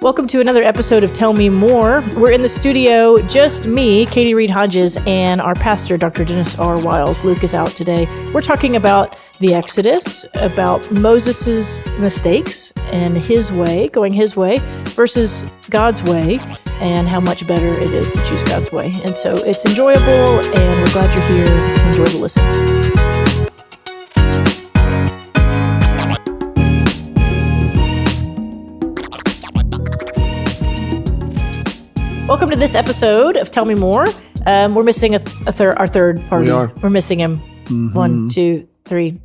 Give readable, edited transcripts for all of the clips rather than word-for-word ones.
Welcome to another episode of Tell Me More. We're in the studio, just me, Katy Reed-Hodges, and our pastor, Dr. Dennis R. Wiles. Luke is out today. We're talking about the Exodus, about Moses' mistakes and his way, going his way, versus God's way, and how much better it is to choose God's way. And so it's enjoyable, and we're glad you're here. Enjoy the listen. Welcome to this episode of Tell Me More. We're missing our third party. We are. We're missing him. 1, 2, 3.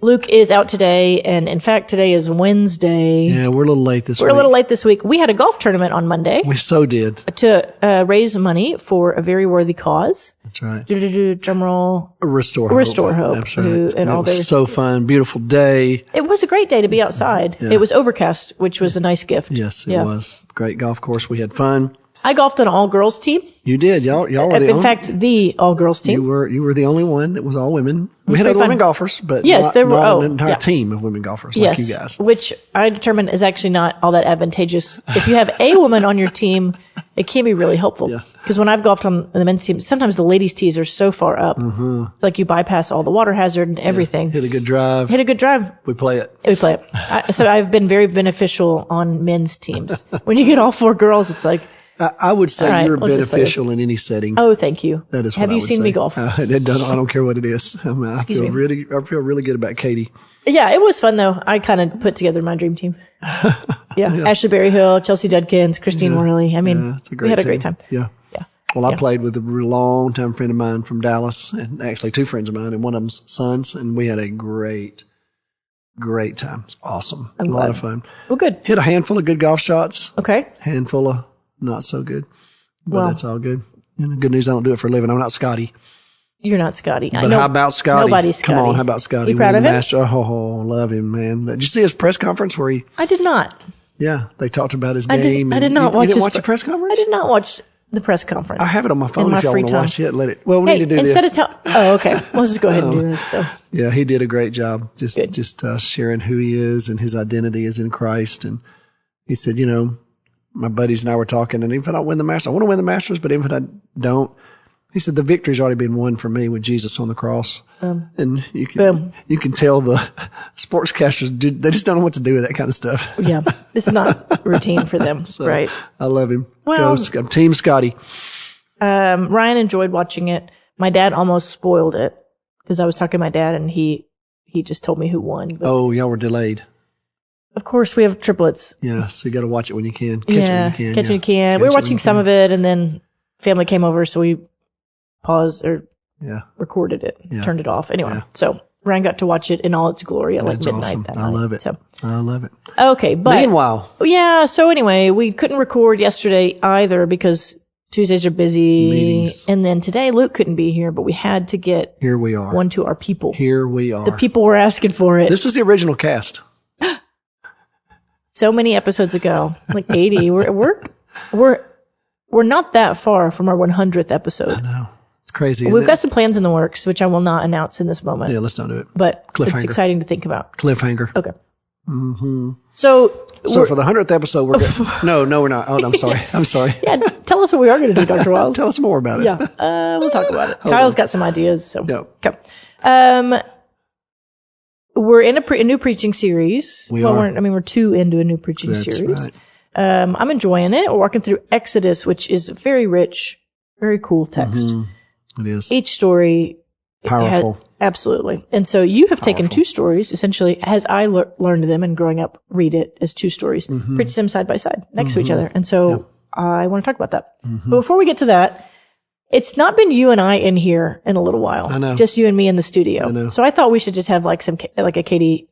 Luke is out today, and in fact, today is Wednesday. Yeah, we're a little late this week. We're a little late this week. We had a golf tournament on Monday. We so did. To raise money for a very worthy cause. That's right. Drum roll. Restore Hope. Restore Hope. That's right. And all it was their... so fun. Beautiful day. It was a great day to be outside. Yeah. It was overcast, which was a nice gift. Yes, it was. Great golf course. We had fun. I golfed on an all-girls team. You did. Y'all were the only. In fact, the all-girls team. You were the only one that was all women. We had other women golfers, but yes, there were not an entire team of women golfers like you guys. Which I determined is actually not all that advantageous. If you have a woman on your team, it can be really helpful. Yeah. Because when I've golfed on the men's team, sometimes the ladies' tees are so far up. Mm-hmm. Like you bypass all the water hazard and everything. Yeah. Hit a good drive. We play it. So I've been very beneficial on men's teams. When you get all 4 girls, it's like... I would say you're beneficial in any setting. Oh, thank you. That is what Have I you would seen say. me golf? I don't care what it is. I feel really good about Katy. Yeah, it was fun though. I kind of put together my dream team. Yeah. Ashley Berryhill, Chelsea Judkins, Christine Worley. I mean, we had a great time. Yeah. Well, I played with a long-time friend of mine from Dallas, and actually 2 friends of mine, and one of them's sons, and we had a great time. It's awesome. A lot of fun. Well, good. Hit a handful of good golf shots. Okay. Handful of not so good, but it's all good. And the good news, I don't do it for a living. I'm not Scotty. You're not Scotty. But how about Scotty? Nobody's Scotty. Come on, how about Scotty? You proud of him? Oh, love him, man. Did you see his press conference where he... I did not. Yeah, they talked about his game. I did not watch you didn't watch the press conference? I did not watch the press conference. I have it on my phone if y'all want to watch it. Let it. Well, we need to do this. Oh, okay. Let's just go ahead and do this. So. Yeah, he did a great job just sharing who he is and his identity is in Christ. And he said, my buddies and I were talking, and even if I don't win the Masters, I want to win the Masters, but even if I don't, he said the victory's already been won for me with Jesus on the cross. And you can tell the sportscasters, they just don't know what to do with that kind of stuff. Yeah, it's not routine for them, right? I love him. Well, Team Scotty. Ryan enjoyed watching it. My dad almost spoiled it because I was talking to my dad, and he just told me who won. But y'all were delayed. Of course, we have triplets. Yeah, so you got to watch it when you can. Catch it when you can. We were watching some of it, and then family came over, so we paused or recorded it, turned it off. Anyway, so Ryan got to watch it in all its glory at like midnight awesome. that night. I love it. So. I love it. Okay, but meanwhile, so anyway, we couldn't record yesterday either because Tuesdays are busy. Meetings. And then today Luke couldn't be here, but we had to get here we are. One to our people. Here we are. The people were asking for it. This is the original cast. So many episodes ago, like 80. We're not that far from our 100th episode. I know. It's crazy. We've got some plans in the works, which I will not announce in this moment. Yeah, let's not do it. But it's exciting to think about. Cliffhanger. Okay. Mm-hmm. So for the 100th episode, we're good. No, we're not. Oh, I'm sorry. I'm sorry. Yeah, tell us what we are going to do, Dr. Wiles. Tell us more about it. Yeah, we'll talk about it. Kyle's got some ideas. So. Okay. We're in a new preaching series. We are. We're 2 into a new preaching series. Right. I'm enjoying it. We're walking through Exodus, which is a very rich, very cool text. Mm-hmm. It is. Each story. Powerful. Absolutely. And so you have taken 2 stories, essentially, as I learned them and growing up, read it as 2 stories, preach them side by side, next to each other. And so I want to talk about that. But before we get to that, it's not been you and I in here in a little while. I know. Just you and me in the studio. I know. So I thought we should just have like a Katy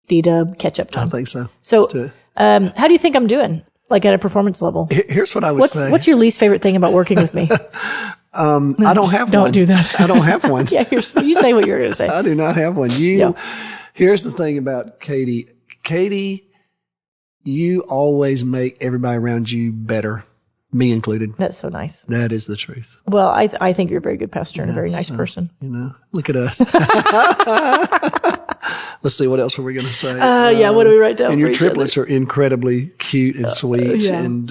D-Dub catch-up time. I think so. So Let's do it. How do you think I'm doing, like at a performance level? Here's what I would say. What's your least favorite thing about working with me? I don't have one. Don't do that. I don't have one. Yeah, you say what you're going to say. I do not have one. Here's the thing about Katy. Katy, you always make everybody around you better. Me included. That's so nice. That is the truth. Well, I think you're a very good pastor and a very nice person. Look at us. Let's see, what else were we going to say? Yeah, what do we write down? And your triplets are incredibly cute and sweet. Yeah. And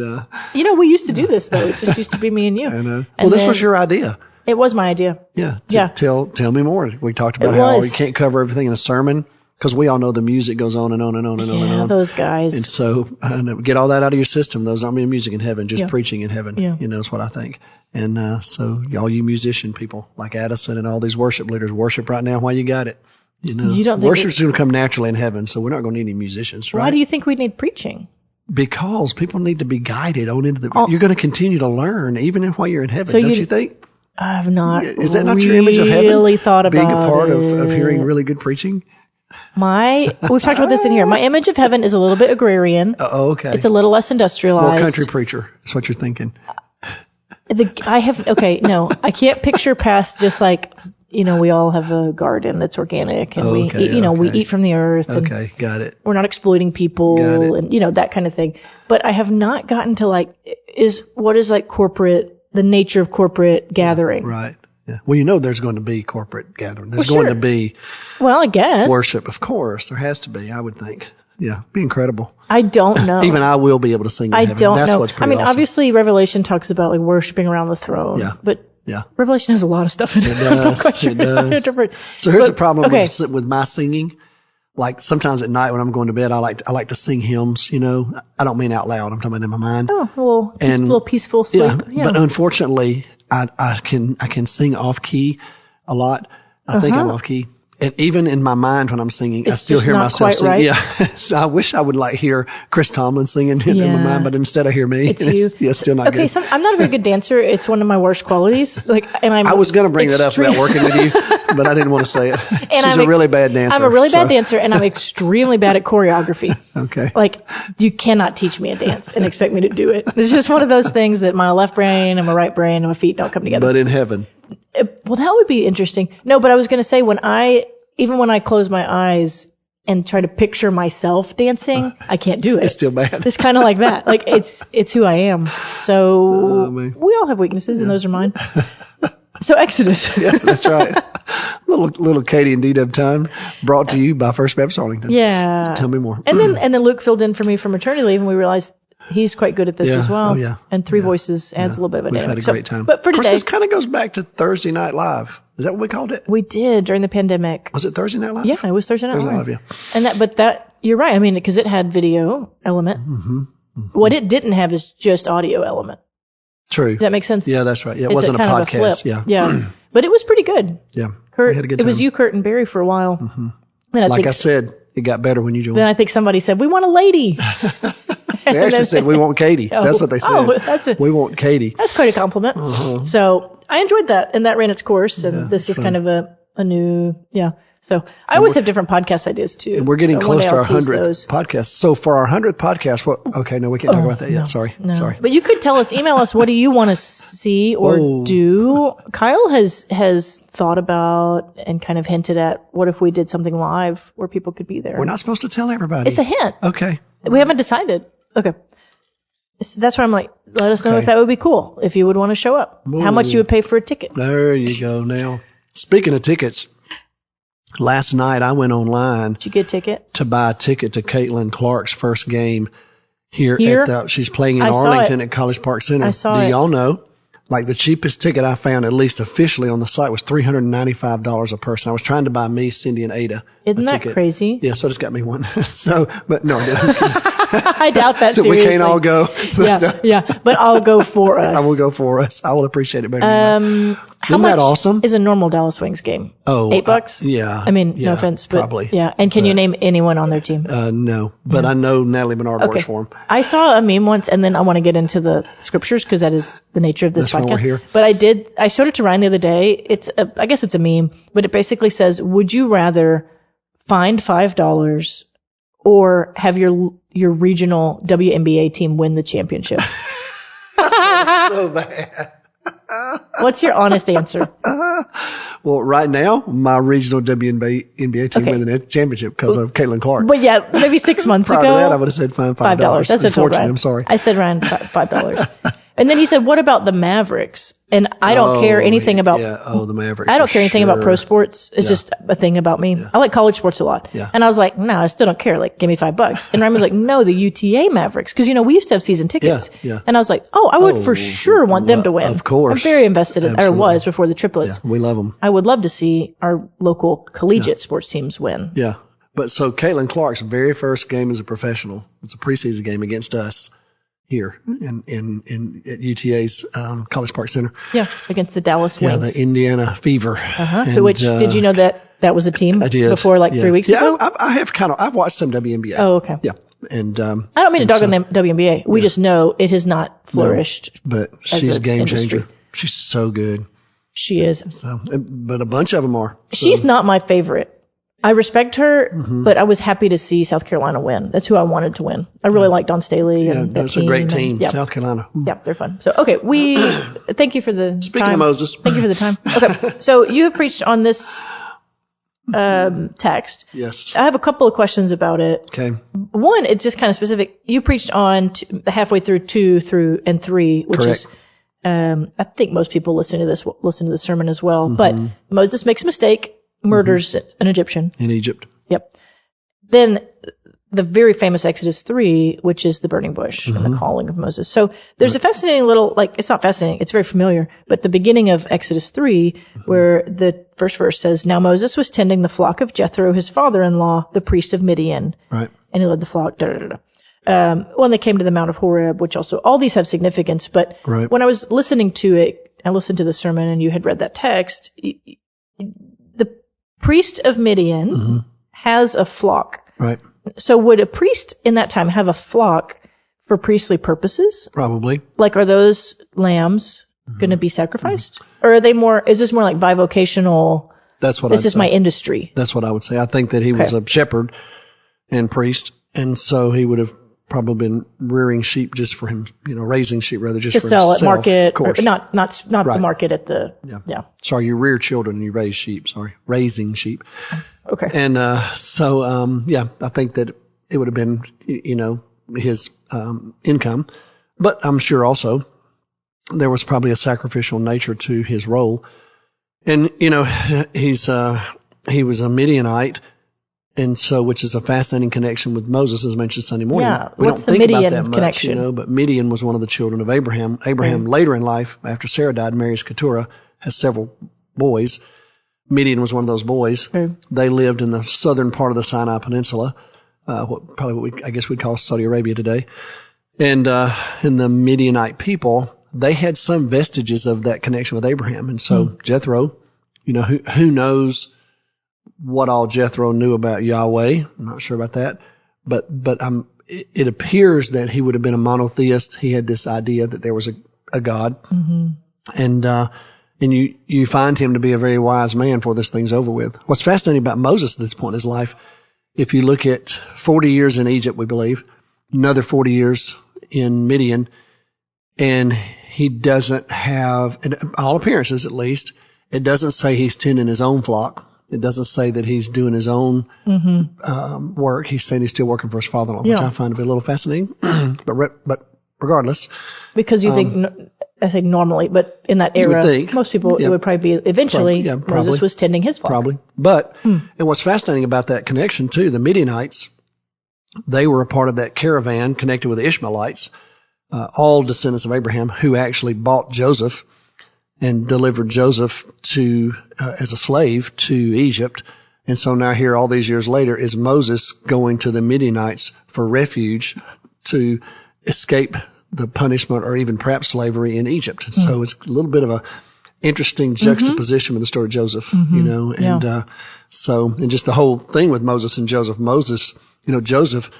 we used to do this though. It just used to be me and you. I know. Well, this was your idea. It was my idea. Yeah. Yeah. Tell me more. We talked about how you can't cover everything in a sermon because we all know the music goes on and on and on and on and on. Those guys. And so get all that out of your system. There's not being music in heaven, just preaching in heaven. Yeah. Is what I think. And so all you musician people like Addison and all these worship leaders, worship right now while you got it. You don't worship's going to come naturally in heaven, so we're not going to need any musicians, right? Why do you think we need preaching? Because people need to be guided on into you're going to continue to learn even while you're in heaven, don't you think? I've not. Is that not your image of heaven? Really thought about being a part of hearing really good preaching. We've talked about this in here. My image of heaven is a little bit agrarian. Okay. It's a little less industrialized. More country preacher. That's what you're thinking. I can't picture past just like, we all have a garden that's organic and we eat from the earth. Okay, got it. We're not exploiting people and, that kind of thing. But I have not gotten to what is the nature of corporate gathering. Right. Yeah. Well, there's going to be corporate gathering. There's going to be. Well, I guess. Worship, of course. There has to be, I would think. Yeah, be incredible. I don't know. Even I will be able to sing in heaven. I don't That's know. What's pretty awesome. Obviously, Revelation talks about worshiping around the throne. Yeah. But Revelation has a lot of stuff in it. I'm not quite sure how to interpret. So here's the problem with my singing. Like sometimes at night when I'm going to bed, I like to sing hymns. I don't mean out loud. I'm talking about in my mind. Oh, well, just a little peaceful sleep. Yeah. But unfortunately, I can sing off key a lot. I think I'm off key. And even in my mind when I'm singing, I still hear myself sing. Right. Yeah. So I wish I would hear Chris Tomlin singing in my mind, but instead I hear me. It's you. It's still not good. I'm not a very good dancer. It's one of my worst qualities. I was going to bring that up about working with you, but I didn't want to say it. She's a really bad dancer. I'm a really bad dancer, and I'm extremely bad at choreography. Okay. You cannot teach me a dance and expect me to do it. It's just one of those things that my left brain and my right brain and my feet don't come together. But in heaven. Well, that would be interesting. No, but I was going to say even when I close my eyes and try to picture myself dancing, I can't do it. It's still bad. It's kind of like that. It's who I am. So we all have weaknesses, and those are mine. So Exodus. Yeah, that's right. Little Katie and D-Dub time brought to you by First Baptist Arlington. Yeah. Tell me more. And then Luke filled in for me for maternity leave, and we realized he's quite good at this as well. Oh, yeah. And three voices adds a little bit of a dynamic. We've had a great time. But for today, of course, this kind of goes back to Thursday Night Live. Is that what we called it? We did during the pandemic. Was it Thursday Night Live? Yeah, it was Thursday Night Live. Yeah. And you're right. Because it had video element. Mm-hmm. Mm-hmm. What it didn't have is just audio element. True. Does that make sense? Yeah, that's right. Yeah, it wasn't a podcast. Yeah. But it was pretty good. Yeah. Kurt, had a good time. It was you, Kurt, and Barry for a while. Mm-hmm. I said, it got better when you joined. Then I think somebody said, we want a lady. They actually said, we want Katie. That's what they said. We want Katie. That's quite a compliment. Uh-huh. So I enjoyed that, and that ran its course, and this is kind of a new, So I always have different podcast ideas, too. And we're getting close to our 100th podcast. So for our 100th podcast, we can't talk about that yet. Sorry. But you could tell us, email us, what do you want to see or do? Kyle has thought about and kind of hinted at, what if we did something live where people could be there? We're not supposed to tell everybody. It's a hint. Okay. We haven't decided. Okay. So that's why I'm like, let us know if that would be cool, if you would want to show up. Ooh. How much you would pay for a ticket. There you go now. Speaking of tickets, last night I went online. Did you get a ticket? To buy a ticket to Caitlin Clark's first game here? She's playing in Arlington at College Park Center. Do y'all know? The cheapest ticket I found, at least officially on the site, was $395 a person. I was trying to buy me, Cindy, and Ada. Isn't that crazy? Yeah, so I just got me one. But no, I doubt that. So seriously. We can't all go. But I'll go for us. I will go for us. I will appreciate it better than that. How much that awesome? Is a normal Dallas Wings game? Oh, $8? Yeah. No offense, but probably. Yeah. And can you name anyone on their team? No, but I know Natalie Bernard works for them. I saw a meme once, and then I want to get into the scriptures because that is the nature of this podcast. Why we're here. But I showed it to Ryan the other day. I guess it's a meme, but it basically says, would you rather find $5 or have your regional WNBA team win the championship? That's so bad. What's your honest answer? Well, right now, my regional WNBA team win the championship because of Caitlin Clark. But maybe 6 months ago. Prior to that, I would have said $5. That's a total. I'm sorry. I said Ryan $5. And then he said, what about the Mavericks? And I don't care anything about, the Mavericks. I don't care anything about pro sports. It's just a thing about me. I like college sports a lot. Yeah. And I was like, no, I still don't care. Like, give me $5. And Ryan was like, no, the UTA Mavericks. Cause we used to have season tickets. Yeah. And I was like, I would for sure want them to win. Of course. I'm very invested in, or was before the triplets. Yeah, we love them. I would love to see our local collegiate sports teams win. Yeah. But so Caitlin Clark's very first game as a professional, it's a preseason game against us here in at UTA's College Park Center. Yeah, against the Dallas Wings. Yeah, the Indiana Fever. Which did you know that was a team I did. before 3 weeks ago? Yeah, I have I've watched some WNBA. Oh, okay. Yeah. And I don't mean to dog on the WNBA. We just know it has not flourished. No, but she's a game industry. changer. She's so good. She is. So, but a bunch of them are. So. She's not my favorite. I respect her, but I was happy to see South Carolina win. That's who I wanted to win. I really like Dawn Staley and that it's team. A great team, South Carolina. Yeah, they're fun. So, okay, thank you for the Speaking time. of Moses. Thank you for the time. Okay, so you have preached on this text. Yes. I have a couple of questions about it. Okay. One, it's just kind of specific. You preached on halfway through 2 through and 3, which Correct. is, I think most people listen to the sermon as well. But Moses makes a mistake, murders an Egyptian. In Egypt. Yep. Then the very famous Exodus 3, which is the burning bush and the calling of Moses. So there's a fascinating little, it's not fascinating, it's very familiar, but the beginning of Exodus 3, where the first verse says, now Moses was tending the flock of Jethro, his father-in-law, the priest of Midian. Right. And he led the flock, when they came to the Mount of Horeb, which also, all these have significance, but when I was listening to it, I listened to the sermon and you had read that text, the priest of Midian has a flock. Right. So would a priest in that time have a flock for priestly purposes? Probably. Like, are those lambs going to be sacrificed? Or are they is this more like bivocational? That's what this is my industry. That's what I would say. I think that he was a shepherd and priest, and so he would have probably been rearing sheep just for him, raising sheep rather just to for sell himself, at market, of course. Or not the market at the Sorry, you rear children and you raise sheep. Sorry, raising sheep. Okay. And I think that it would have been his income, but I'm sure also there was probably a sacrificial nature to his role, and he was a Midianite. And so, which is a fascinating connection with Moses, as mentioned Sunday morning. Yeah, we what's don't the think Midian about that connection? much, but Midian was one of the children of Abraham. Abraham later in life, after Sarah died, marries Keturah, has several boys. Midian was one of those boys. They lived in the southern part of the Sinai Peninsula, what I guess we'd call Saudi Arabia today. And in the Midianite people, they had some vestiges of that connection with Abraham. And so Jethro, who knows what all Jethro knew about Yahweh. I'm not sure about that, but it appears that he would have been a monotheist. He had this idea that there was a God, and you find him to be a very wise man before this thing's over with. What's fascinating about Moses at this point in his life, if you look at 40 years in Egypt, we believe, another 40 years in Midian, and he doesn't have, in all appearances at least, it doesn't say he's tending his own flock. It doesn't say that he's doing his own work. He's saying he's still working for his father-in-law, which I find to be a little fascinating. but regardless, because you think, I think normally, but in that era, most people it would probably be eventually Moses was tending his flock. Probably, but and what's fascinating about that connection too, the Midianites, they were a part of that caravan connected with the Ishmaelites, all descendants of Abraham, who actually bought Joseph and delivered Joseph as a slave to Egypt. And so now here, all these years later, is Moses going to the Midianites for refuge to escape the punishment or even perhaps slavery in Egypt. So it's a little bit of a interesting juxtaposition with the story of Joseph, and and just the whole thing with Moses and Joseph. Moses, Joseph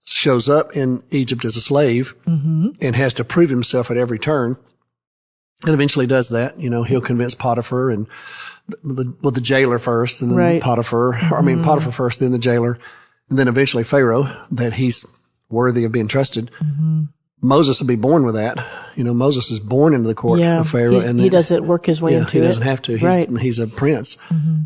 shows up in Egypt as a slave and has to prove himself at every turn. And eventually does that. He'll convince Potiphar and the jailer first, and then Potiphar first, then the jailer, and then eventually Pharaoh that he's worthy of being trusted. Moses will be born with that. Moses is born into the court of Pharaoh, and he doesn't work his way into it. He doesn't have to. He's a prince,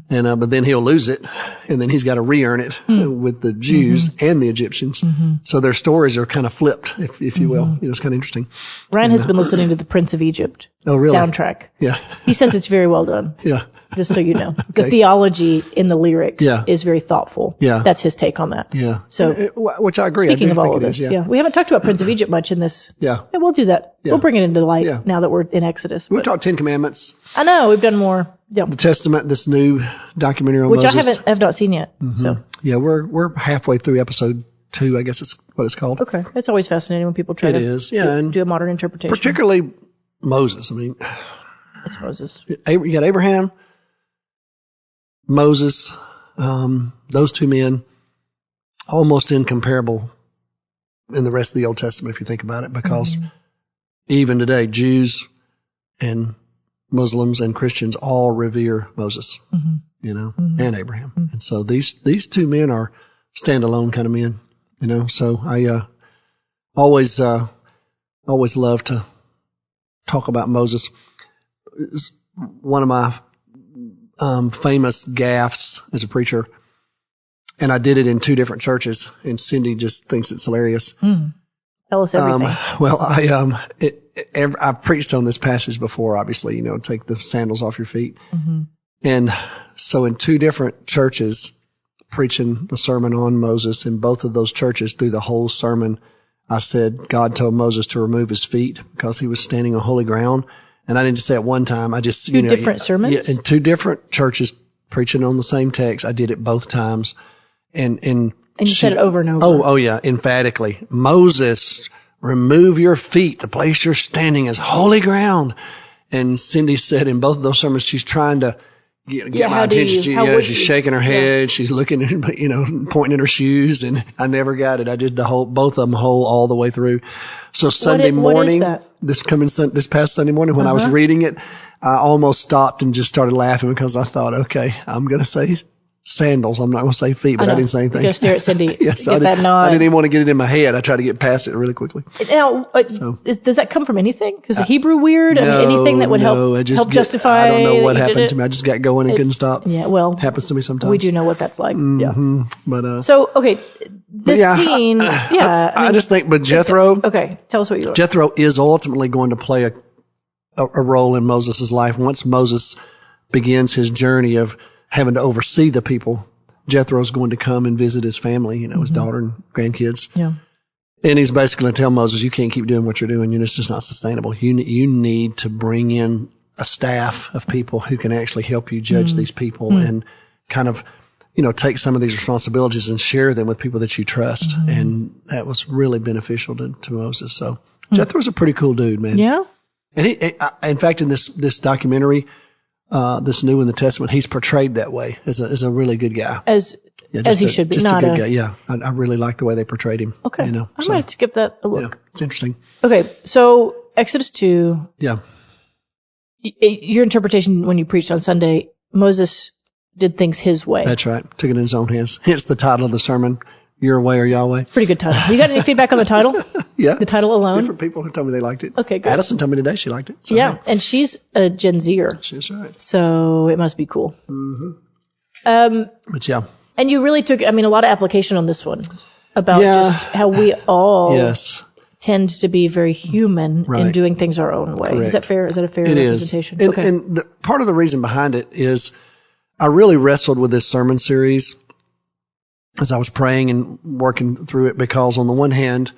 and but then he'll lose it, and then he's got to re-earn it with the Jews and the Egyptians. So their stories are kind of flipped, if you will. It's kind of interesting. Ryan has been listening to the Prince of Egypt soundtrack. Yeah, he says it's very well done. Yeah. Just so you know, the theology in the lyrics is very thoughtful. Yeah, that's his take on that. Yeah, so which I agree. Speaking of all of this, we haven't talked about Prince of Egypt much in this. Yeah, we'll do that. Yeah. We'll bring it into light now that we're in Exodus. We've talked 10 Commandments. I know we've done more. Yeah, the Testament, this new documentary on Moses, which I have not seen yet. So yeah, we're halfway through episode 2. I guess it's what it's called. Okay, it's always fascinating when people try to do a modern interpretation, particularly Moses. I mean, it's Moses. You got Abraham. Moses, those two men, almost incomparable in the rest of the Old Testament, if you think about it, because even today, Jews and Muslims and Christians all revere Moses, and Abraham. And so these two men are standalone kind of men, so I always love to talk about Moses. It's one of my famous gaffes as a preacher, and I did it in 2 different churches, and Cindy just thinks it's hilarious. Tell us everything. Well, I've preached on this passage before, obviously, take the sandals off your feet. And so in 2 different churches, preaching the sermon on Moses, in both of those churches, through the whole sermon, I said God told Moses to remove his feet because he was standing on holy ground. And I didn't just say it one time. I just, 2 different sermons? Yeah, in 2 different churches preaching on the same text. I did it both times. And you said it over and over. Oh yeah, emphatically. Moses, remove your feet. The place you're standing is holy ground. And Cindy said in both of those sermons, she's trying to get my attention. She's shaking her head. She's looking at, pointing at her shoes, and I never got it. I did both of them whole all the way through. So Sunday morning, this past Sunday morning when I was reading it, I almost stopped and just started laughing because I thought, okay, I'm going to say sandals. I'm not going to say feet, but I didn't say anything. You got to stare at Cindy. Yes, I didn't even want to get it in my head. I tried to get past it really quickly. Now, does that come from anything? Is the Hebrew weird? Anything that would help justify? I don't know what happened to me. I just got going and couldn't stop. Yeah, well, happens to me sometimes. We do know what that's like. Yeah. But so okay, this scene. I just think, but Jethro. Okay, tell us what you. Jethro is ultimately going to play a role in Moses' life once Moses begins his journey of having to oversee the people. Jethro's going to come and visit his family, his daughter and grandkids. Yeah. And he's basically going to tell Moses, you can't keep doing what you're doing. It's just not sustainable. You need to bring in a staff of people who can actually help you judge these people and kind of, take some of these responsibilities and share them with people that you trust. And that was really beneficial to Moses. So Jethro's a pretty cool dude, man. Yeah. And in fact, in this documentary, this new in the Testament, he's portrayed that way as a really good guy. As he should be. Just a good guy. Yeah. I really like the way they portrayed him. Okay. I might give that a look. Yeah, it's interesting. Okay. So Exodus 2. Yeah. Your interpretation when you preached on Sunday, Moses did things his way. That's right. Took it in his own hands. Hence the title of the sermon, Your Way or Yahweh. It's a pretty good title. You got any feedback on the title? Yeah. The title alone? Different people who told me they liked it. Okay, good. Addison told me today she liked it. So yeah, and she's a Gen Zer. She's right. So it must be cool. But yeah. And you really took, a lot of application on this one about just how we all tend to be very human in doing things our own way. Correct. Is that fair? Is that a fair representation? Is. And part of the reason behind it is I really wrestled with this sermon series as I was praying and working through it, because on the one hand,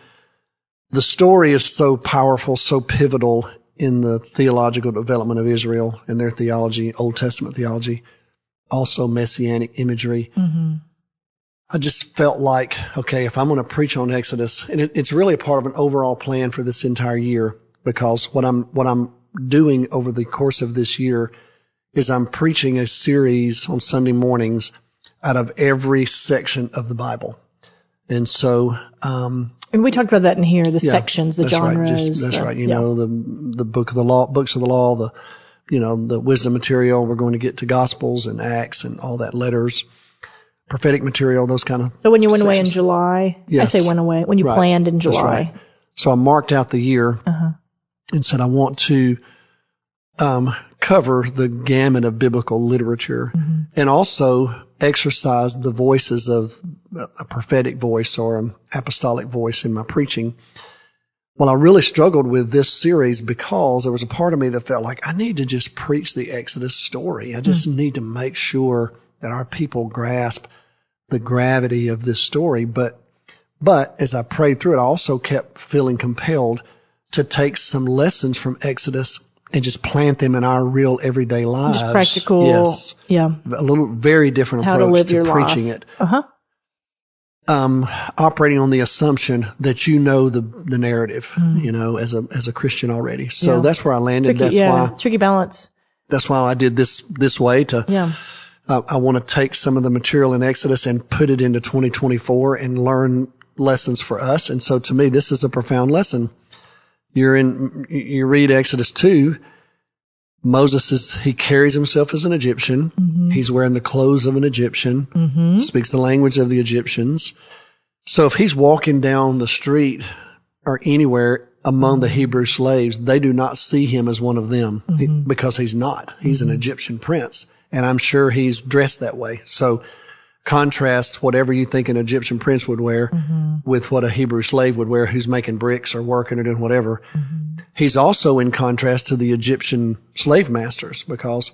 the story is so powerful, so pivotal in the theological development of Israel and their theology, Old Testament theology, also messianic imagery. I just felt like, okay, if I'm going to preach on Exodus, and it's really a part of an overall plan for this entire year, because what I'm doing over the course of this year is I'm preaching a series on Sunday mornings out of every section of the Bible. And so, and we talked about that in here, the sections, the genres. Right. That's right. The book of the law, books of the law, the wisdom material. We're going to get to Gospels and Acts and all that, letters, prophetic material, those kind of. So when you went away in July, I say went away, when you planned in July. That's right. So I marked out the year and said, I want to cover the gamut of biblical literature and also exercise the voices of a prophetic voice or an apostolic voice in my preaching. Well, I really struggled with this series because there was a part of me that felt like I need to just preach the Exodus story. I just need to make sure that our people grasp the gravity of this story. But as I prayed through it, I also kept feeling compelled to take some lessons from Exodus and just plant them in our real everyday lives. Just practical. Yes. Yeah. A little very different How approach to preaching life. it. Operating on the assumption that you know the narrative, as a Christian already. So that's where I landed. Tricky balance. That's why I did this way I want to take some of the material in Exodus and put it into 2024 and learn lessons for us. And so to me, this is a profound lesson. You read Exodus 2, Moses he carries himself as an Egyptian. He's wearing the clothes of an Egyptian, speaks the language of the Egyptians. So if he's walking down the street or anywhere among the Hebrew slaves, they do not see him as one of them because he's not. He's an Egyptian prince. And I'm sure he's dressed that way. So contrast whatever you think an Egyptian prince would wear with what a Hebrew slave would wear who's making bricks or working or doing whatever. He's also in contrast to the Egyptian slave masters because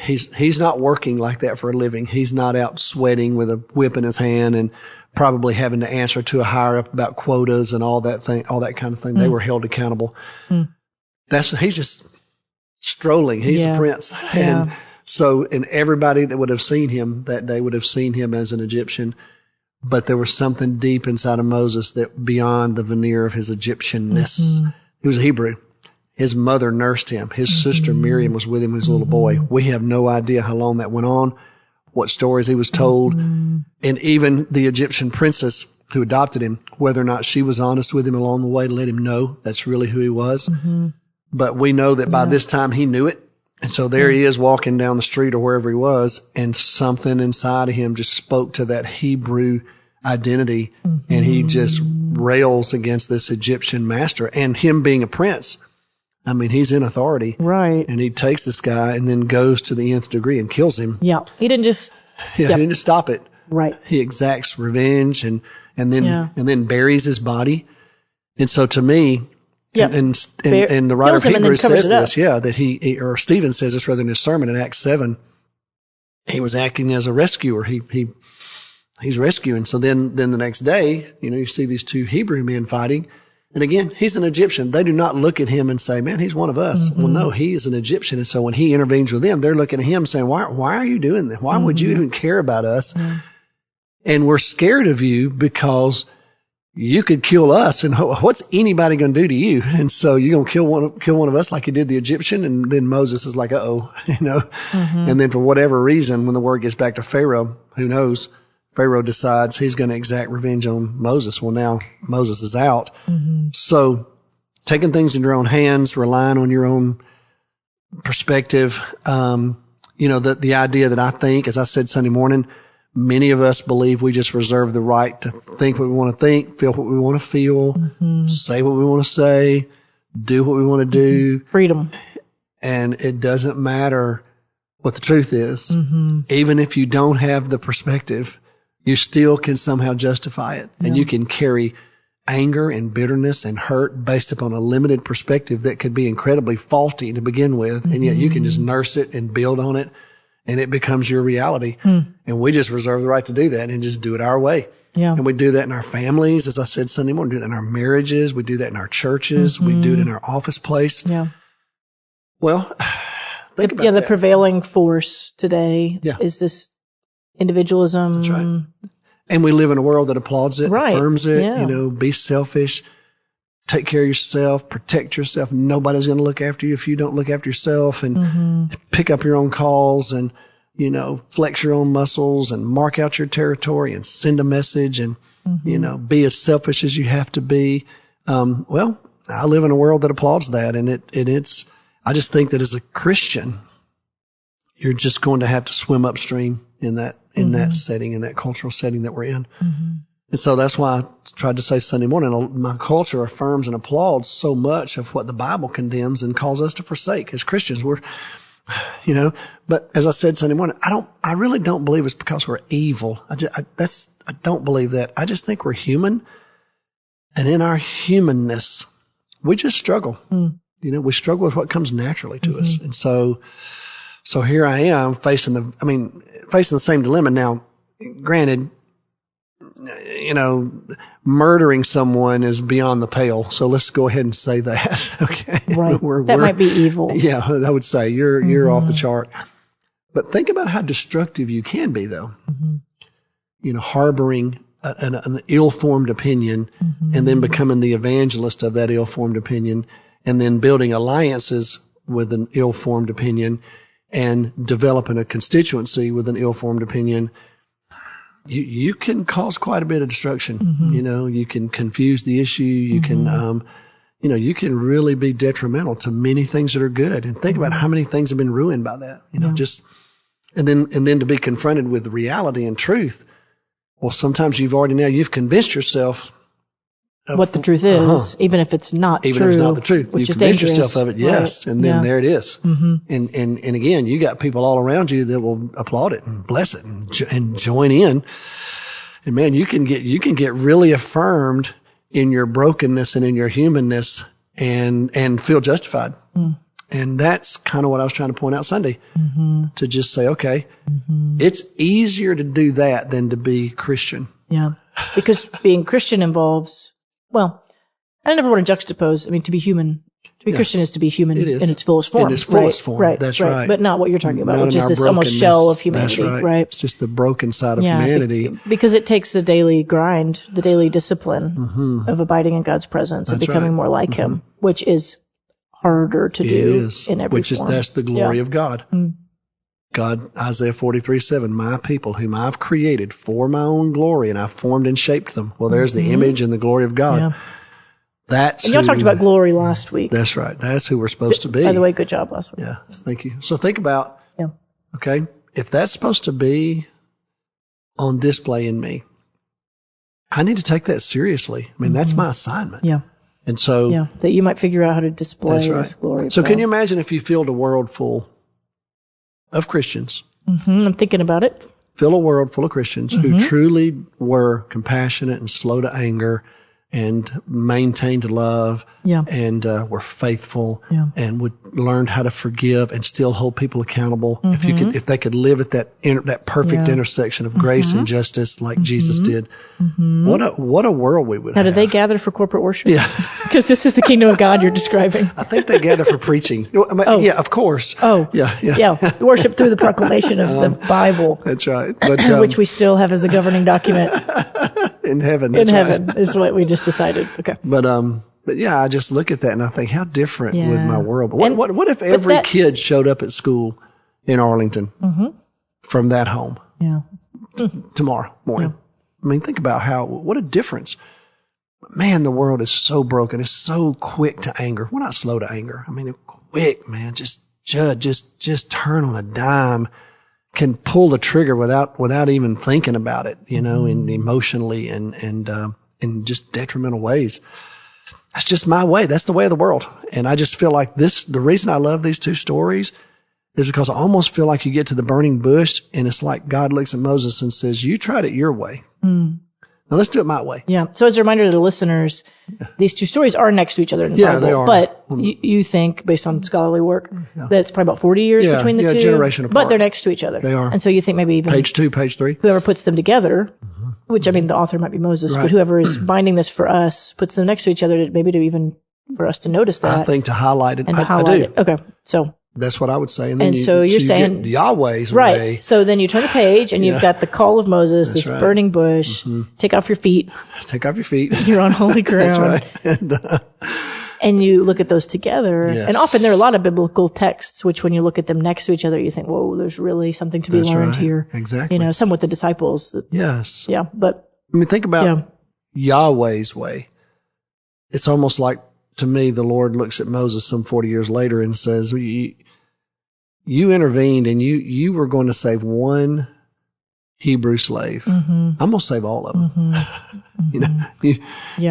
he's not working like that for a living. He's not out sweating with a whip in his hand and probably having to answer to a higher up about quotas and all that kind of thing. They were held accountable. He's just strolling. He's a prince. And and everybody that would have seen him that day would have seen him as an Egyptian. But there was something deep inside of Moses that beyond the veneer of his Egyptianness. He was a Hebrew. His mother nursed him. His sister Miriam was with him as a little boy. We have no idea how long that went on, what stories he was told. And even the Egyptian princess who adopted him, whether or not she was honest with him along the way to let him know that's really who he was. But we know that by this time he knew it. And so there he is walking down the street or wherever he was, and something inside of him just spoke to that Hebrew identity, and he just rails against this Egyptian master. And him being a prince, I mean, he's in authority. Right. And he takes this guy and then goes to the nth degree and kills him. Yeah. He didn't just... He didn't just stop it. Right. He exacts revenge and then buries his body. And so to me... And the writer of Hebrews says this, that Stephen says this rather in his sermon in Acts 7. He was acting as a rescuer. He's rescuing. So then the next day, you see these two Hebrew men fighting. And again, he's an Egyptian. They do not look at him and say, man, he's one of us. Well, no, he is an Egyptian. And so when he intervenes with them, they're looking at him saying, why are you doing this? Why would you even care about us? And we're scared of you because you could kill us, and what's anybody going to do to you? And so you're going to kill one of us like you did the Egyptian. And then Moses is like, And then for whatever reason, when the word gets back to Pharaoh, who knows? Pharaoh decides he's going to exact revenge on Moses. Well, now Moses is out. So taking things in your own hands, relying on your own perspective, the idea that I think, as I said Sunday morning, many of us believe we just reserve the right to think what we want to think, feel what we want to feel, say what we want to say, do what we want to do. Freedom. And it doesn't matter what the truth is. Even if you don't have the perspective, you still can somehow justify it. And you can carry anger and bitterness and hurt based upon a limited perspective that could be incredibly faulty to begin with. And yet you can just nurse it and build on it. And it becomes your reality. And we just reserve the right to do that and just do it our way. And we do that in our families, as I said Sunday morning. We do that in our marriages. We do that in our churches. We do it in our office place. Well, think about that. The prevailing force today is this individualism. That's right. And we live in a world that applauds it, affirms it, be selfish, take care of yourself, protect yourself. Nobody's going to look after you if you don't look after yourself, and pick up your own calls and, flex your own muscles and mark out your territory and send a message and, be as selfish as you have to be. Well, I live in a world that applauds that, and I just think that as a Christian, you're just going to have to swim upstream in that setting, in that cultural setting that we're in. And so that's why I tried to say Sunday morning, my culture affirms and applauds so much of what the Bible condemns and calls us to forsake. As Christians, but as I said Sunday morning, I really don't believe it's because we're evil. I don't believe that. I just think we're human. And in our humanness, we just struggle. We struggle with what comes naturally to us. And so here I am facing the same dilemma. Now, granted, murdering someone is beyond the pale. So let's go ahead and say that. Okay. Right. That might be evil. Yeah, I would say you're off the chart. But think about how destructive you can be, though. Harboring an ill-formed opinion and then becoming the evangelist of that ill-formed opinion and then building alliances with an ill-formed opinion and developing a constituency with an ill-formed opinion. You can cause quite a bit of destruction. You can confuse the issue. You can, you can really be detrimental to many things that are good. And think about how many things have been ruined by that. And then to be confronted with reality and truth. Well, sometimes you've convinced yourself of what the truth is, even if it's not true. Even if it's not the truth. Which You've is convinced dangerous. yourself of it, yes. Right. And then there it is. And again, you got people all around you that will applaud it and bless it and join in. And man, you can get really affirmed in your brokenness and in your humanness and feel justified. And that's kind of what I was trying to point out Sunday, to just say, okay, it's easier to do that than to be Christian. Yeah, because being Christian involves, I never want to juxtapose. I mean, to be human, to be Christian is to be human in its fullest form. In its fullest form. Right. That's right. But not what you're talking about, Not which in is our this almost shell of humanity. That's right. It's just the broken side of humanity. Because it takes the daily grind, the daily discipline of abiding in God's presence and becoming more like Him, which is harder to do in every form. That's the glory of God. God, Isaiah 43:7, my people whom I've created for my own glory and I've formed and shaped them. Well, there's the image and the glory of God. Yeah. And y'all talked about glory last week. That's right. That's who we're supposed to be. By the way, good job last week. Yeah, thank you. So think about, okay, if that's supposed to be on display in me, I need to take that seriously. I mean, that's my assignment. Yeah. And so, that you might figure out how to display this glory. So can you imagine if you filled a world full of Christians? I'm thinking about it. Fill a world full of Christians who truly were compassionate and slow to anger and maintained love and were faithful and would learn how to forgive and still hold people accountable. If they could live at that perfect intersection of grace and justice like Jesus did, what a world we would have. Now, do they gather for corporate worship? Yeah. Because this is the kingdom of God you're describing. I think they gather for preaching. Yeah, of course. Oh. Yeah. Worship through the proclamation of the Bible. That's right. But, which we still have as a governing document. In heaven. In heaven is what we just decided. Okay. But yeah, I just look at that and I think, how different would my world be? What if every kid showed up at school in Arlington from that home tomorrow morning? I mean, think about what a difference. Man, the world is so broken. It's so quick to anger. We're not slow to anger. I mean, quick, man. Just turn on a dime. Can pull the trigger without even thinking about it, and emotionally and in just detrimental ways. That's just my way. That's the way of the world. And I just feel like the reason I love these two stories is because I almost feel like you get to the burning bush and it's like God looks at Moses and says, you tried it your way. Now let's do it my way. Yeah. So as a reminder to the listeners, these two stories are next to each other in the Bible. They are. But you think, based on scholarly work, that it's probably about 40 years between the two. Generation apart. But they're next to each other. They are. And so you think maybe even page 2, page 3. Whoever puts them together, which I mean the author might be Moses, but whoever is binding this for us puts them next to each other for us to notice that. I think to highlight it. And to highlight it. Okay. So that's what I would say. And then so you're saying get Yahweh's way. So then you turn the page and you've got the call of Moses, this burning bush. Take off your feet. Take off your feet. You're on holy ground. That's right. And you look at those together. Yes. And often there are a lot of biblical texts, which when you look at them next to each other, you think, whoa, there's really something to be learned here. Exactly. Some with the disciples. Yes. Yeah. But I mean, think about Yahweh's way. It's almost like, to me, the Lord looks at Moses some 40 years later and says, you intervened and you were going to save one Hebrew slave. I'm going to save all of them. You know,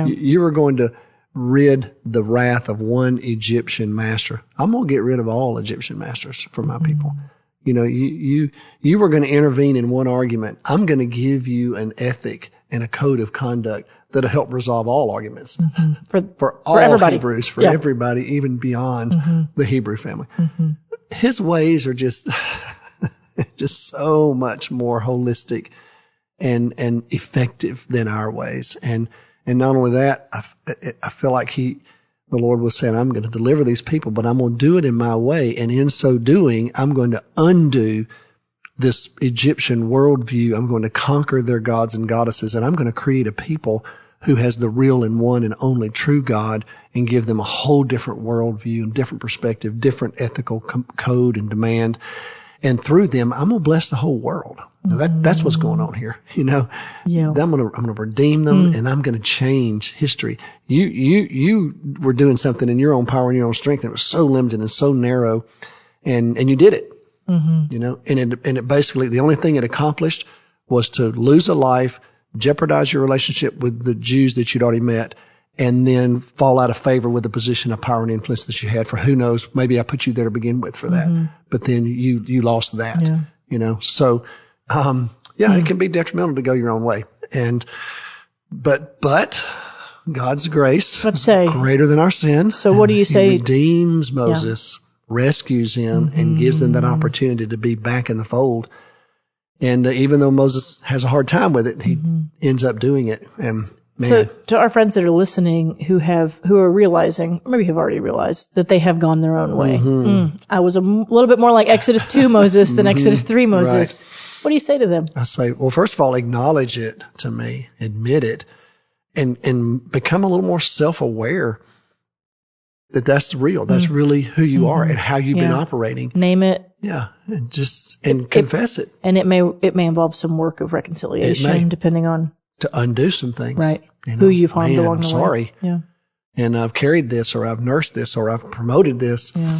you were going to rid the wrath of one Egyptian master. I'm going to get rid of all Egyptian masters for my people. You know, you were going to intervene in one argument. I'm going to give you an ethic and a code of conduct that'll help resolve all arguments for all everybody. Hebrews, for everybody, even beyond the Hebrew family. His ways are just so much more holistic and effective than our ways. And not only that, I feel like the Lord was saying, I'm going to deliver these people, but I'm going to do it in my way. And in so doing, I'm going to undo this Egyptian worldview. I'm going to conquer their gods and goddesses, and I'm going to create a people who has the real and one and only true God, and give them a whole different worldview and different perspective, different ethical code and demand. And through them, I'm going to bless the whole world. That's what's going on here. You know, I'm going to redeem them, and I'm going to change history. You were doing something in your own power and your own strength, and it was so limited and so narrow, and you did it. You know, and it basically, the only thing it accomplished was to lose a life, jeopardize your relationship with the Jews that you'd already met, and then fall out of favor with the position of power and influence that you had for who knows, maybe I put you there to begin with for that. But then you lost that, you know. So, it can be detrimental to go your own way. But God's grace is greater than our sin. So what do you say? He redeems Moses, rescues him, and gives them that opportunity to be back in the fold. And even though Moses has a hard time with it, he ends up doing it. And man. So to our friends that are listening who are realizing, maybe have already realized, that they have gone their own way. I was a little bit more like Exodus 2 Moses than Exodus 3 Moses. Right. What do you say to them? I say, well, first of all, acknowledge it to me, admit it, and become a little more self-aware that that's real. That's really who you are and how you've been operating. Name it. Yeah, and confess it. And it may involve some work of reconciliation, depending on to undo some things, right? You know, who you've harmed along the way. Sorry. Yeah. And I've carried this, or I've nursed this, or I've promoted this. Yeah.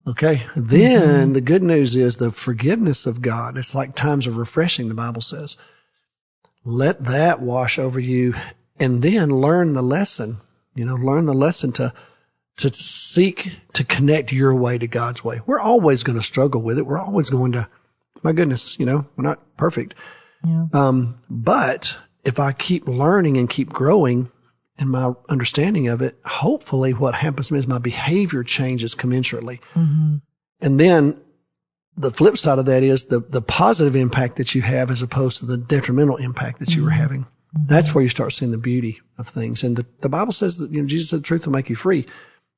Okay. Then the good news is the forgiveness of God. It's like times of refreshing, the Bible says. Let that wash over you, and then learn the lesson. You know, learn the lesson to seek to connect your way to God's way. We're always going to struggle with it. We're always going to, my goodness, you know, we're not perfect. Yeah. But if I keep learning and keep growing in my understanding of it, hopefully what happens to me is my behavior changes commensurately. And then the flip side of that is the positive impact that you have as opposed to the detrimental impact that you were having. That's where you start seeing the beauty of things. And the Bible says that, you know, Jesus said the truth will make you free.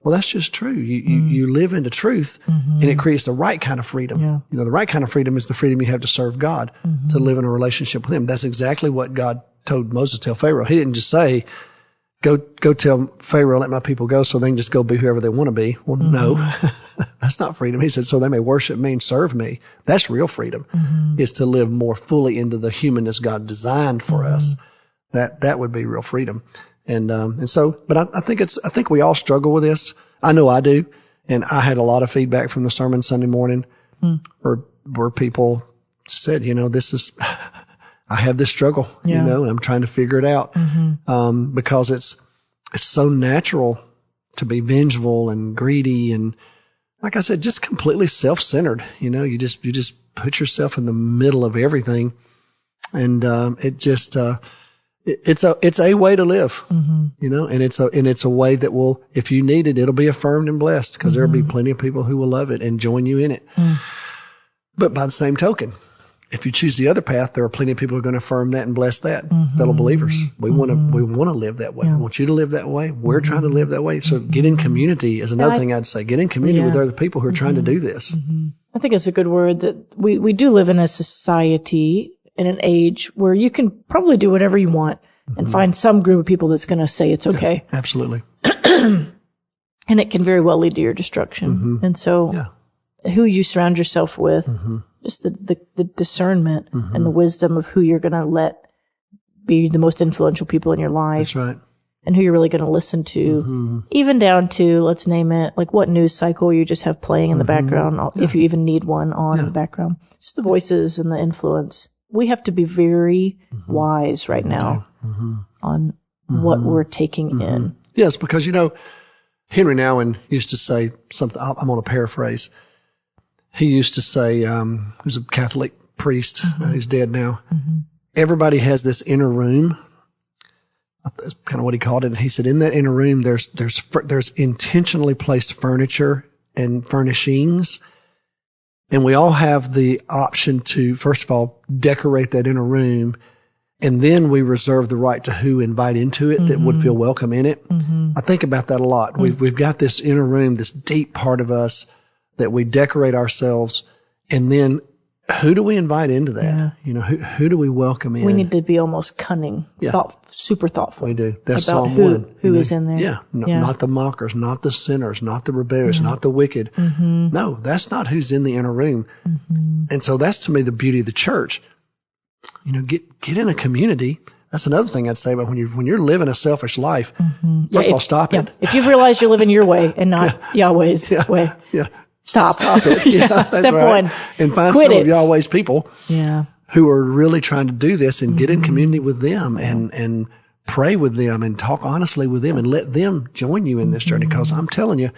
Well, that's just true. You live into truth, and it creates the right kind of freedom. Yeah. You know, the right kind of freedom is the freedom you have to serve God, to live in a relationship with Him. That's exactly what God told Moses to tell Pharaoh. He didn't just say, go tell Pharaoh, let my people go so they can just go be whoever they want to be. Well, no, that's not freedom. He said, so they may worship me and serve me. That's real freedom, is to live more fully into the humanness God designed for us. That would be real freedom. And so, but I think we all struggle with this. I know I do. And I had a lot of feedback from the sermon Sunday morning where people said, you know, I have this struggle, you know, and I'm trying to figure it out. Because it's so natural to be vengeful and greedy and, like I said, just completely self-centered. You know, you just put yourself in the middle of everything. And, it's a way to live, you know, and it's a way that will, if you need it, it'll be affirmed and blessed, because there'll be plenty of people who will love it and join you in it. But by the same token, if you choose the other path, there are plenty of people who are going to affirm that and bless that. Fellow believers, we want to live that way. I want you to live that way. We're trying to live that way. So get in community is another thing I'd say. Get in community with other people who are trying to do this. I think it's a good word that we do live in a society, in an age where you can probably do whatever you want and find some group of people that's going to say it's okay. Yeah, absolutely. And it can very well lead to your destruction. And so who you surround yourself with, just the discernment and the wisdom of who you're going to let be the most influential people in your life. That's right. And who you're really going to listen to, even down to, let's name it, like what news cycle you just have playing in the background, if you even need one on in the background. Just the voices and the influence. we have to be very wise right now on what we're taking in. Yes, because, Henry Nouwen used to say something, I'm going to paraphrase. He used to say, he was a Catholic priest, he's dead now. Everybody has this inner room. That's kind of what he called it. And he said, in that inner room, there's intentionally placed furniture and furnishings. And we all have the option to, first of all, decorate that inner room. And then we reserve the right to who invite into it that would feel welcome in it. I think about that a lot. We've got this inner room, this deep part of us that we decorate ourselves. And then who do we invite into that? Who do we welcome in? We need to be almost cunning, super thoughtful. We do. That's about Psalm 1. Who is in there. Yeah. Not the mockers, not the sinners, not the rebellious, not the wicked. No, that's not who's in the inner room. And so that's, to me, the beauty of the church. Get in a community. That's another thing I'd say about when you're living a selfish life. First of all, stop it. If you've realized you're living your way and not Yahweh's way. Stop it. That's step right. one. And find Quit some it. of Yahweh's people who are really trying to do this and get in community with them and pray with them and talk honestly with them and let them join you in this journey. Because I'm telling you,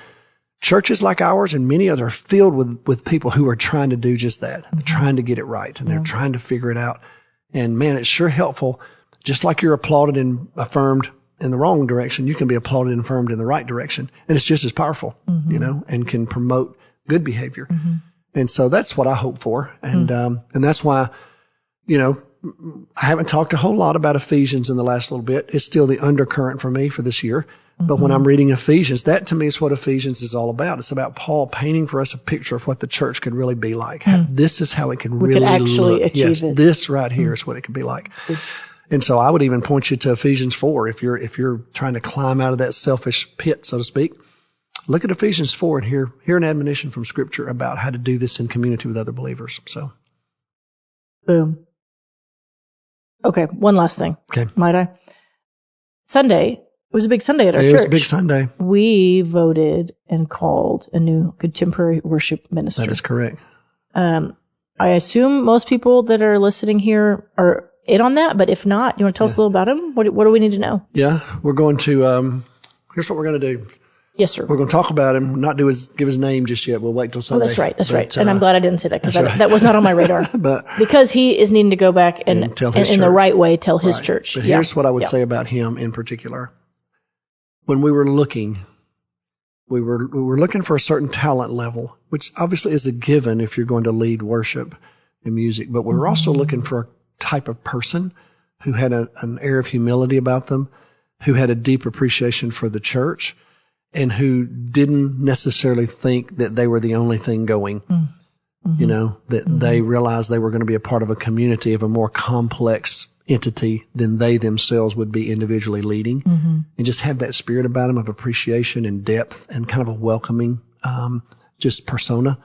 churches like ours and many others are filled with people who are trying to do just that. They're trying to get it right and they're trying to figure it out. And man, it's sure helpful. Just like you're applauded and affirmed in the wrong direction, you can be applauded and affirmed in the right direction. And it's just as powerful, and can promote good behavior. And so that's what I hope for. And that's why, I haven't talked a whole lot about Ephesians in the last little bit. It's still the undercurrent for me for this year. But when I'm reading Ephesians, that to me is what Ephesians is all about. It's about Paul painting for us a picture of what the church could really be like. This is how it can really actually look. achieve it. This right here is what it could be like. And so I would even point you to Ephesians 4 if you're trying to climb out of that selfish pit, so to speak. Look at Ephesians 4 and hear an admonition from Scripture about how to do this in community with other believers. So, boom. Okay, one last thing. Okay. Might I? Sunday. It was a big Sunday at our church. It was a big Sunday. We voted and called a new contemporary worship minister. That is correct. I assume most people that are listening here are in on that, but if not, you want to tell us a little about him? What do we need to know? Yeah, we're going to, here's what we're going to do. Yes, sir. We're going to talk about him, not give his name just yet. We'll wait till Sunday. Oh, that's right. And I'm glad I didn't say that because that was not on my radar. But because he is needing to go back and tell his in the church. right way tell his church. But here's what I would say about him in particular. When we were looking, we were looking for a certain talent level, which obviously is a given if you're going to lead worship and music. But we were also looking for a type of person who had an air of humility about them, who had a deep appreciation for the church, and who didn't necessarily think that they were the only thing going. That they realized they were going to be a part of a community of a more complex entity than they themselves would be individually leading, and just have that spirit about them of appreciation and depth and kind of a welcoming, just persona.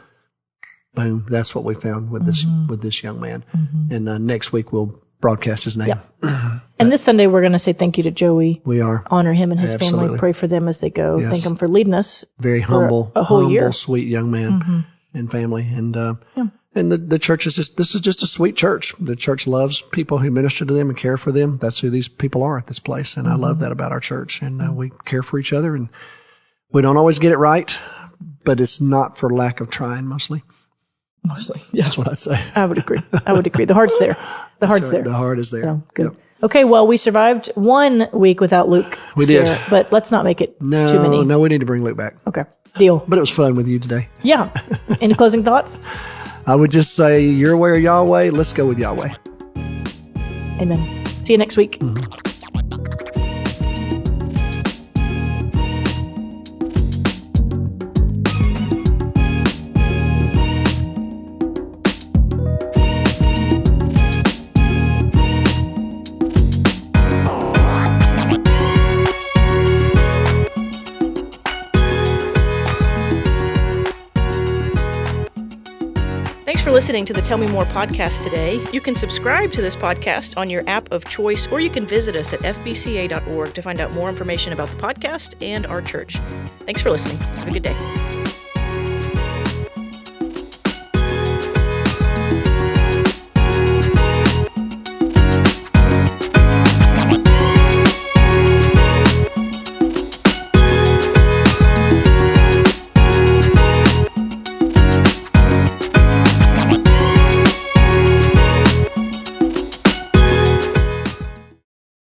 Boom. That's what we found with this young man. And next week we'll broadcast his name. And this Sunday we're going to say thank you to Joey. We are. Honor him and his family. Pray for them as they go. Yes. Thank him for leading us. Very humble, a whole year. Sweet young man and family. And the church this is just a sweet church. The church loves people who minister to them and care for them. That's who these people are at this place. And I love that about our church. And we care for each other. And we don't always get it right, but it's not for lack of trying mostly. Yeah. That's what I'd say. I would agree. The heart's there. The heart's there. The heart is there. So, good. Yep. Okay, well, we survived 1 week without Luke. We did. But let's not make it too many. No, we need to bring Luke back. Okay, deal. But it was fun with you today. Yeah. Any closing thoughts? I would just say, you're aware of Yahweh. Let's go with Yahweh. Amen. See you next week. Thanks for listening to the Tell Me More podcast today. You can subscribe to this podcast on your app of choice, or you can visit us at fbca.org to find out more information about the podcast and our church. Thanks for listening. Have a good day.